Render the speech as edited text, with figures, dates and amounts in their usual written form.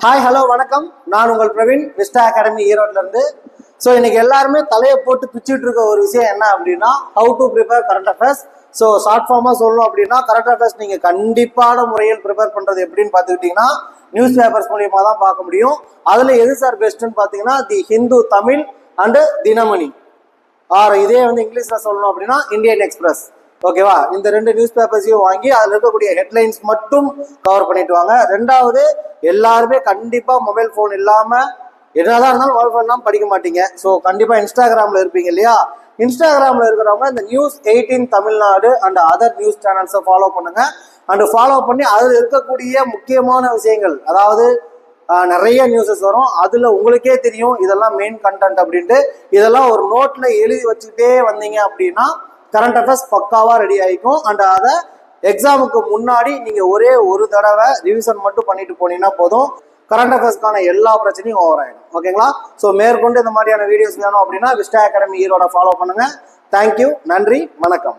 Hi hello வணக்கம். நான் உங்கள் பிரவீன், விஸ்டா அகாடமி ஈரோட்ல இருந்து. ஸோ இன்னைக்கு எல்லாருமே தலையை போட்டு பிச்சுட்டு இருக்க ஒரு விஷயம் என்ன அப்படின்னா, how to prepare current affairs. So short ஃபார்மாக சொல்லணும் அப்படின்னா, கரண்ட் அஃபேர்ஸ் நீங்கள் கண்டிப்பான முறையில் ப்ரிப்பேர் பண்ணுறது எப்படின்னு பார்த்துக்கிட்டிங்கன்னா, நியூஸ் பேப்பர்ஸ் மூலியமாக தான் பார்க்க முடியும். அதில் எது சார் பெஸ்ட்டுன்னு பார்த்தீங்கன்னா, தி ஹிந்து தமிழ் அண்டு தினமணி, இதே இங்கிலீஷில் சொல்லணும் அப்படின்னா இந்தியன் எக்ஸ்பிரஸ். ஓகேவா? இந்த ரெண்டு நியூஸ் பேப்பர்ஸையும் வாங்கி அதில் இருக்கக்கூடிய ஹெட்லைன்ஸ் மட்டும் கவர் பண்ணிட்டு வாங்க. ரெண்டாவது, எல்லாருமே கண்டிப்பாக மொபைல் ஃபோன் இல்லாமல் என்னதான் இருந்தாலும் மொபைல் ஃபோன் இல்லாமல் படிக்க மாட்டீங்க. ஸோ கண்டிப்பாக இன்ஸ்டாகிராமில் இருப்பீங்க இல்லையா? இன்ஸ்டாகிராமில் இருக்கிறவங்க இந்த news 18 Tamil Nadu and other news சேனல்ஸை ஃபாலோ பண்ணுங்க. அண்ட் ஃபாலோ பண்ணி அதில் இருக்கக்கூடிய முக்கியமான விஷயங்கள், அதாவது நிறைய நியூஸஸ் வரும். அதில் உங்களுக்கே தெரியும் இதெல்லாம் மெயின் கண்டென்ட் அப்படின்ட்டு. இதெல்லாம் ஒரு நோட்டில் எழுதி வச்சுக்கிட்டே வந்தீங்க அப்படின்னா கரண்ட் அஃபேர்ஸ் பக்காவாக ரெடி ஆகிக்கும். அண்ட் அதை எக்ஸாமுக்கு முன்னாடி நீங்கள் ஒரே ஒரு தடவை ரிவிஷன் மட்டும் பண்ணிட்டு போனீங்கன்னா போதும், கரண்ட் அஃபேர்ஸ்க்கான எல்லா பிரச்சனையும் ஓவர் ஆகிடும். ஓகேங்களா? ஸோ மேற்கொண்டு இந்த மாதிரியான வீடியோஸ் வேணும் அப்படின்னா விஸ்டா அகாடமி ஈரோட ஃபாலோ பண்ணுங்கள். தேங்க்யூ, நன்றி, வணக்கம்.